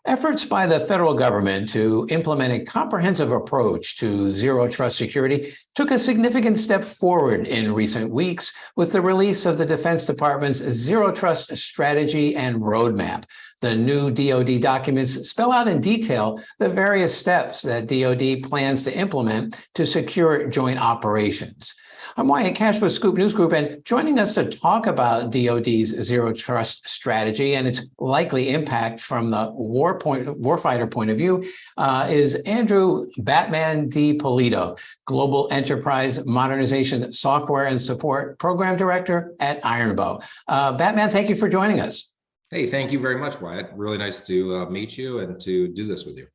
Efforts by the federal government to implement a comprehensive approach to zero trust security took a significant step forward in recent weeks with the release of the Defense Department's Zero Trust Strategy and Roadmap. The new DOD documents spell out in detail the various steps that DOD plans to implement to secure joint operations. I'm Wyatt Cash with Scoop News Group, and joining us to talk about DOD's Zero Trust strategy and its likely impact from the warfighter point of view is Andrew Batman DiPolito, Global Enterprise Modernization Software and Support Program Director at Ironbow. Batman, thank you for joining us. Hey, thank you very much, Wyatt. Really nice to meet you and to do this with you.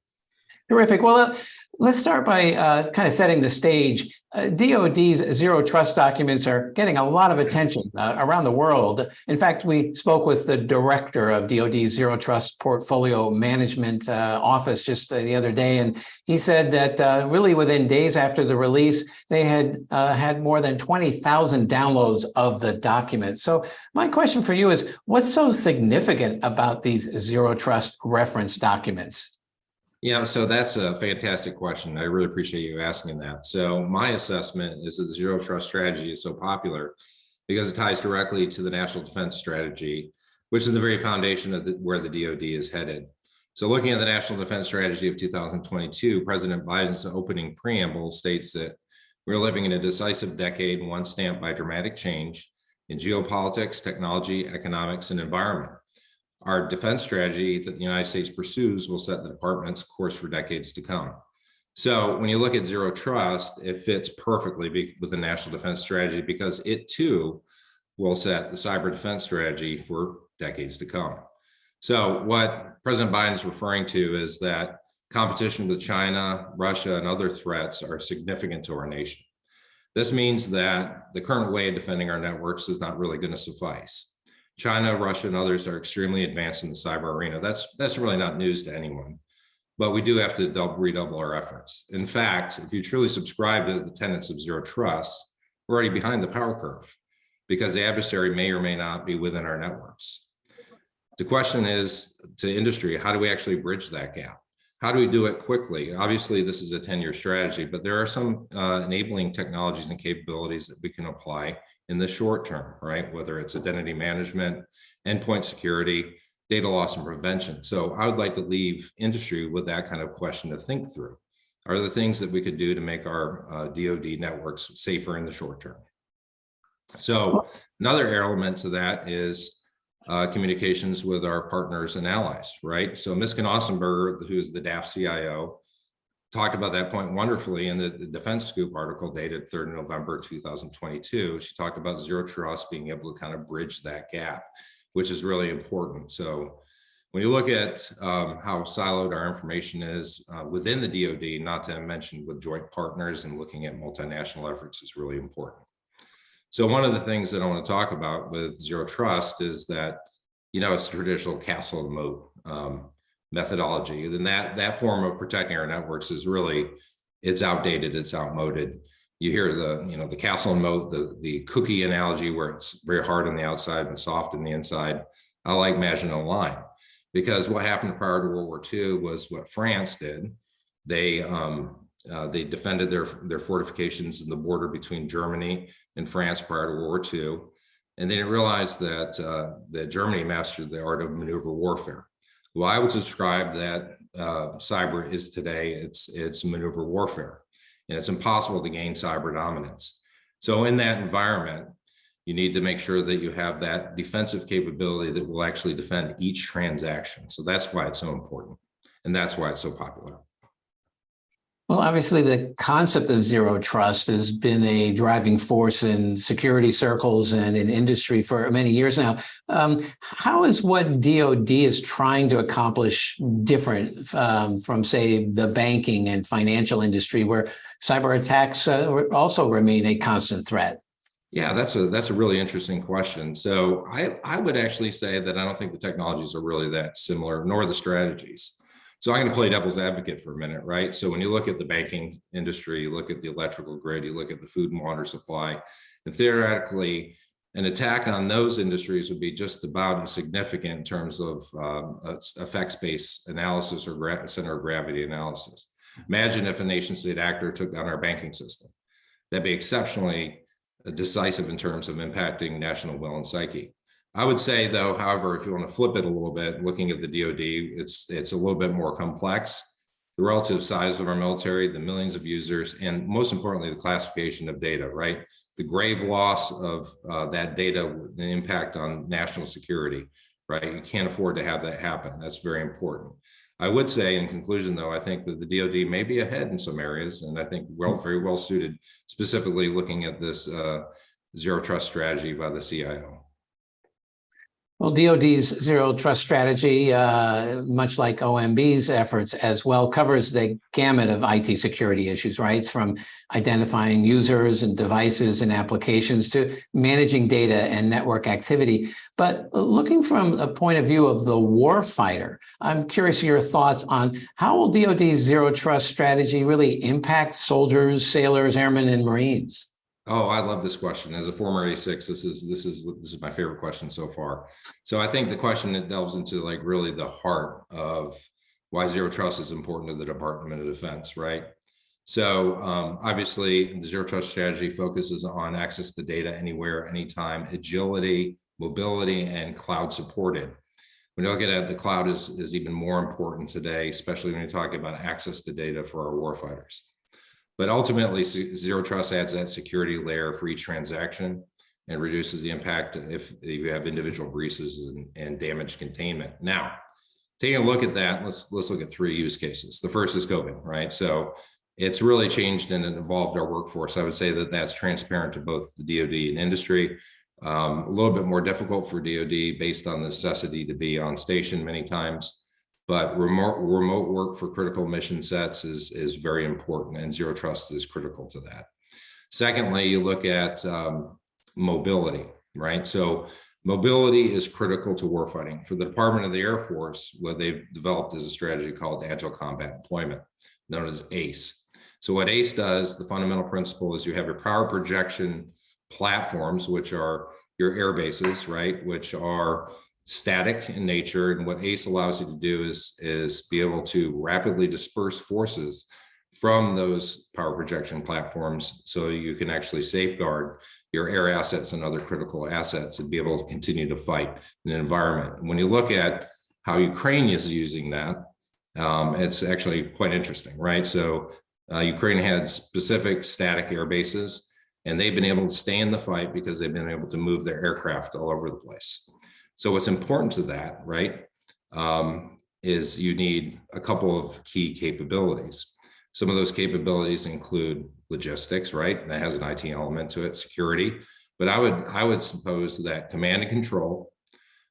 Terrific. Well, let's start by kind of setting the stage. DOD's Zero Trust documents are getting a lot of attention around the world. In fact, we spoke with the director of DOD's Zero Trust Portfolio Management Office just the other day, and he said that really within days after the release, they had had more than 20,000 downloads of the document. So my question for you is, what's so significant about these Zero Trust reference documents? Yeah, so that's a fantastic question. I really appreciate you asking that. So my assessment is that the Zero Trust strategy is so popular because it ties directly to the National Defense Strategy, which is the very foundation of where the DOD is headed. So looking at the National Defense Strategy of 2022, President Biden's opening preamble states that we're living in a decisive decade, one stamped by dramatic change in geopolitics, technology, economics, and environment. Our defense strategy that the United States pursues will set the department's course for decades to come. So when you look at Zero Trust, it fits perfectly with the National Defense Strategy because it too will set the cyber defense strategy for decades to come. So what President Biden is referring to is that competition with China, Russia, and other threats are significant to our nation. This means that the current way of defending our networks is not really going to suffice. China, Russia, and others are extremely advanced in the cyber arena. That's really not news to anyone, but we do have to redouble our efforts. In fact, if you truly subscribe to the tenets of Zero Trust, we're already behind the power curve because the adversary may or may not be within our networks. The question is to industry, how do we actually bridge that gap? How do we do it quickly? Obviously, this is a 10-year strategy, but there are some enabling technologies and capabilities that we can apply in the short term, right? Whether it's identity management, endpoint security, data loss and prevention. So I would like to leave industry with that kind of question to think through. Are there things that we could do to make our DOD networks safer in the short term? So another element to that is communications with our partners and allies, right? So Miskin Ossenberger, who is the DAF CIO, talked about that point wonderfully in the FedScoop article dated 3rd November 2022. She talked about Zero Trust being able to kind of bridge that gap, which is really important. So when you look at how siloed our information is within the DOD, not to mention with joint partners and looking at multinational efforts is really important. So one of the things that I want to talk about with Zero Trust is that, it's traditional castle and moat methodology. Then that form of protecting our networks is really, it's outdated, it's outmoded. You hear the castle and moat, the cookie analogy where it's very hard on the outside and soft on the inside. I like Maginot Line because what happened prior to World War II was what France did. They defended their fortifications in the border between Germany and France prior to World War II. And they didn't realize that Germany mastered the art of maneuver warfare. Well, I would describe that cyber is today, it's maneuver warfare, and it's impossible to gain cyber dominance. So in that environment, you need to make sure that you have that defensive capability that will actually defend each transaction. So that's why it's so important, and that's why it's so popular. Well, obviously, the concept of Zero Trust has been a driving force in security circles and in industry for many years now. How is what DOD is trying to accomplish different from, say, the banking and financial industry, where cyber attacks also remain a constant threat? Yeah, that's a really interesting question. So I would actually say that I don't think the technologies are really that similar, nor the strategies. So I'm going to play devil's advocate for a minute, right? So when you look at the banking industry, you look at the electrical grid, you look at the food and water supply, and theoretically, An attack on those industries would be just about as significant in terms of effects-based analysis or center of gravity analysis. Imagine if a nation-state actor took down our banking system. That'd be exceptionally decisive in terms of impacting national will and psyche. I would say, though, however, if you want to flip it a little bit, looking at the DOD, it's a little bit more complex. The relative size of our military, the millions of users, and most importantly, the classification of data, right? The grave loss of that data, the impact on national security, right? You can't afford to have that happen. That's very important. I would say in conclusion, though, I think that the DOD may be ahead in some areas, and I think very well suited, specifically looking at this zero trust strategy by the CIO. Well, DOD's zero trust strategy, much like OMB's efforts as well, covers the gamut of IT security issues, right? From identifying users and devices and applications to managing data and network activity. But looking from a point of view of the warfighter, I'm curious your thoughts on how will DOD's zero trust strategy really impact soldiers, sailors, airmen, and Marines? Oh, I love this question. As a former A6, this is my favorite question so far. So I think the question that delves into like really the heart of why zero trust is important to the Department of Defense, right? So obviously, the zero trust strategy focuses on access to data anywhere, anytime, agility, mobility, and cloud supported. When you look at it, the cloud is even more important today, especially when you're talking about access to data for our warfighters. But ultimately, zero trust adds that security layer for each transaction and reduces the impact if you have individual breaches and damage containment. Now, taking a look at that, let's look at 3 use cases. The first is COVID, right? So it's really changed and evolved our workforce. I would say that that's transparent to both the DOD and industry. A little bit more difficult for DOD based on the necessity to be on station many times. But remote work for critical mission sets is very important, and zero trust is critical to that. Secondly, you look at mobility, right? So mobility is critical to warfighting. For the Department of the Air Force, what they've developed is a strategy called Agile Combat Deployment, known as ACE. So what ACE does, the fundamental principle is you have your power projection platforms, which are your air bases, right? Which are static in nature. And what ACE allows you to do is be able to rapidly disperse forces from those power projection platforms so you can actually safeguard your air assets and other critical assets and be able to continue to fight in an environment. And when you look at how Ukraine is using that, it's actually quite interesting, right? So Ukraine had specific static air bases, and they've been able to stay in the fight because they've been able to move their aircraft all over the place. So what's important to that, right, is you need a couple of key capabilities. Some of those capabilities include logistics, right? That has an IT element to it, security. But I would suppose that command and control,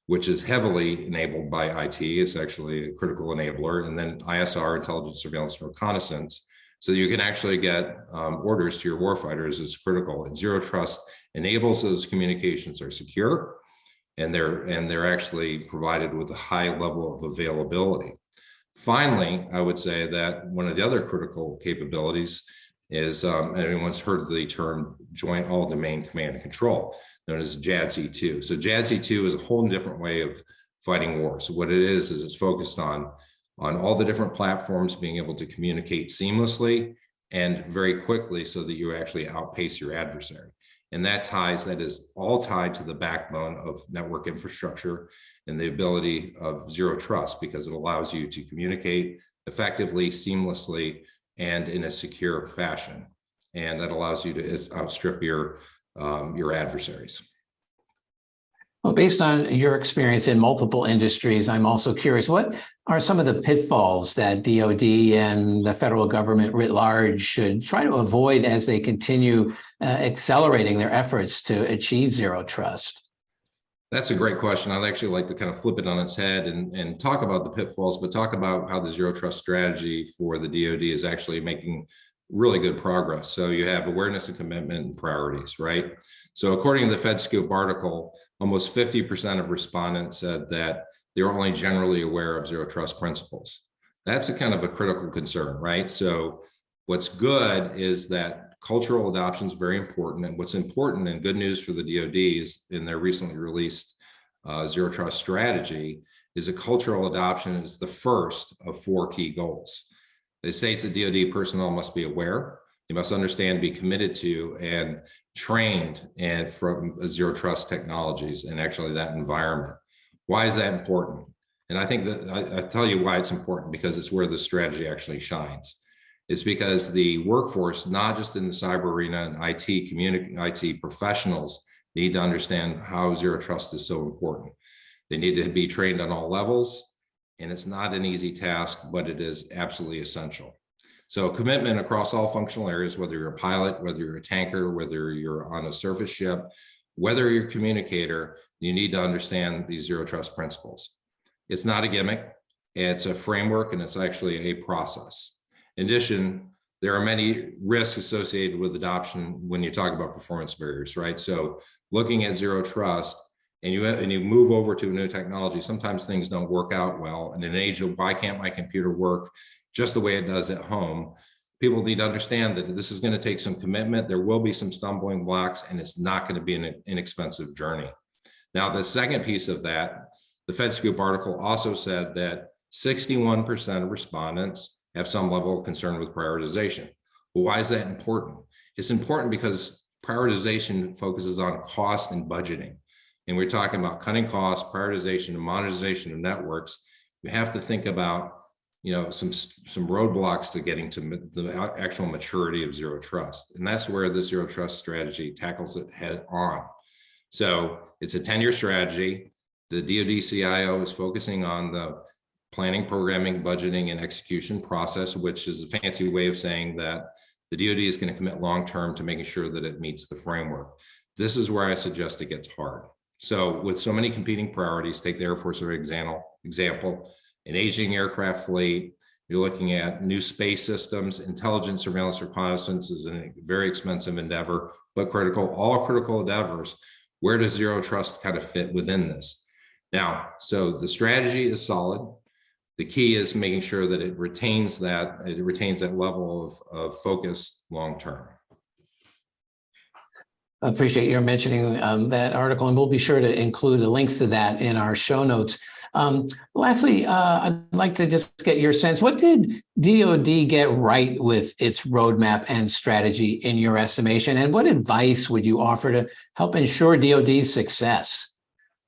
which is heavily enabled by IT, is actually a critical enabler. And then ISR, intelligence, surveillance, and reconnaissance, so that you can actually get orders to your warfighters is critical. And zero trust enables those communications are secure, and they're actually provided with a high level of availability. Finally, I would say that one of the other critical capabilities is, everyone's heard the term Joint All-Domain Command and Control, known as JADC2. So JADC2 is a whole different way of fighting war. So what it is it's focused on all the different platforms being able to communicate seamlessly and very quickly so that you actually outpace your adversary. And that is all tied to the backbone of network infrastructure and the ability of zero trust, because it allows you to communicate effectively, seamlessly, and in a secure fashion. And that allows you to outstrip your adversaries. Well, based on your experience in multiple industries, I'm also curious, what are some of the pitfalls that DOD and the federal government writ large should try to avoid as they continue accelerating their efforts to achieve zero trust? That's a great question. I'd actually like to kind of flip it on its head and talk about the pitfalls, but talk about how the zero trust strategy for the DOD is actually making really good progress. So you have awareness and commitment and priorities, right? So according to the FedScoop article, almost 50% of respondents said that they're only generally aware of zero trust principles. That's a kind of a critical concern, right? So what's good is that cultural adoption is very important. And what's important and good news for the DOD is in their recently released Zero Trust strategy is a cultural adoption is the first of 4 key goals. It states that DOD personnel must be aware, they must understand, be committed to, and trained and from Zero Trust technologies and actually that environment. Why is that important? And I think that I tell you why it's important, because it's where the strategy actually shines. It's because the workforce, not just in the cyber arena and IT professionals, need to understand how Zero Trust is so important. They need to be trained on all levels, and it's not an easy task, but it is absolutely essential. So commitment across all functional areas, whether you're a pilot, whether you're a tanker, whether you're on a surface ship, whether you're a communicator, you need to understand these Zero Trust principles. It's not a gimmick, it's a framework, and it's actually a process. In addition, there are many risks associated with adoption when you talk about performance barriers, right? So looking at Zero Trust, and you move over to a new technology, sometimes things don't work out well. And in an age of why can't my computer work just the way it does at home, people need to understand that this is going to take some commitment. There will be some stumbling blocks, and it's not going to be an inexpensive journey. Now, the second piece of that, the FedScoop article also said that 61% of respondents have some level of concern with prioritization. Well, why is that important? It's important because prioritization focuses on cost and budgeting. And we're talking about cutting costs, prioritization, and modernization of networks. We have to think about, some roadblocks to getting to the actual maturity of Zero Trust. And that's where the Zero Trust strategy tackles it head on. So it's a 10-year strategy. The DOD CIO is focusing on the planning, programming, budgeting, and execution process, which is a fancy way of saying that the DOD is going to commit long-term to making sure that it meets the framework. This is where I suggest it gets hard. So with so many competing priorities, take the Air Force as an example, an aging aircraft fleet, you're looking at new space systems, intelligence, surveillance, reconnaissance is a very expensive endeavor, but critical, all critical endeavors. Where does Zero Trust kind of fit within this? Now, so the strategy is solid. The key is making sure that it retains that level of focus long-term. I appreciate your mentioning that article, and we'll be sure to include the links to that in our show notes. Lastly, I'd like to just get your sense. What did DOD get right with its roadmap and strategy in your estimation? And what advice would you offer to help ensure DOD's success?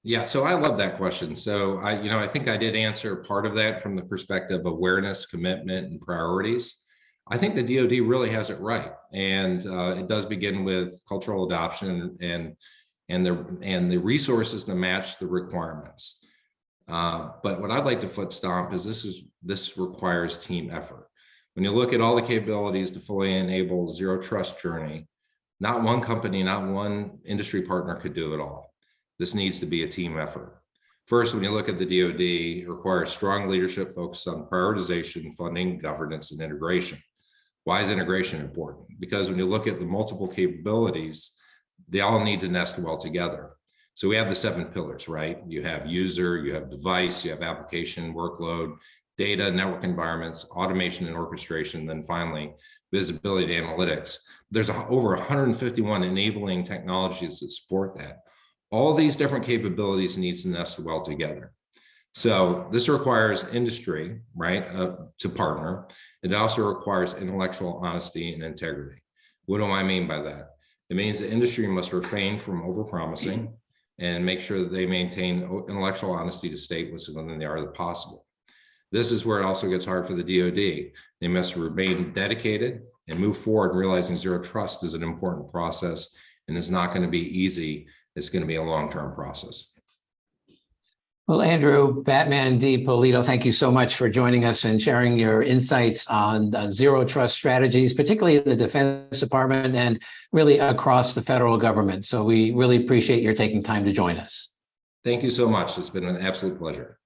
Yeah, so I love that question. So I think I did answer part of that from the perspective of awareness, commitment, and priorities. I think the DOD really has it right, and it does begin with cultural adoption and the resources to match the requirements. But what I'd like to foot stomp is this requires team effort. When you look at all the capabilities to fully enable Zero Trust journey, not one company, not one industry partner could do it all. This needs to be a team effort. First, when you look at the DOD, it requires strong leadership focused on prioritization, funding, governance, and integration. Why is integration important? Because when you look at the multiple capabilities, they all need to nest well together. So we have the 7 pillars, right? You have user, you have device, you have application, workload, data, network environments, automation and orchestration, then finally, visibility and analytics. There's over 151 enabling technologies that support that. All these different capabilities needs to nest well together. So this requires industry, right, to partner. It also requires intellectual honesty and integrity. What do I mean by that? It means the industry must refrain from overpromising and make sure that they maintain intellectual honesty to state what's within the art of the possible. This is where it also gets hard for the DOD. They must remain dedicated and move forward, realizing Zero Trust is an important process and it's not going to be easy. It's going to be a long-term process. Well, Andrew Batman DiPolito, thank you so much for joining us and sharing your insights on Zero Trust strategies, particularly in the Defense Department and really across the federal government. So we really appreciate your taking time to join us. Thank you so much. It's been an absolute pleasure.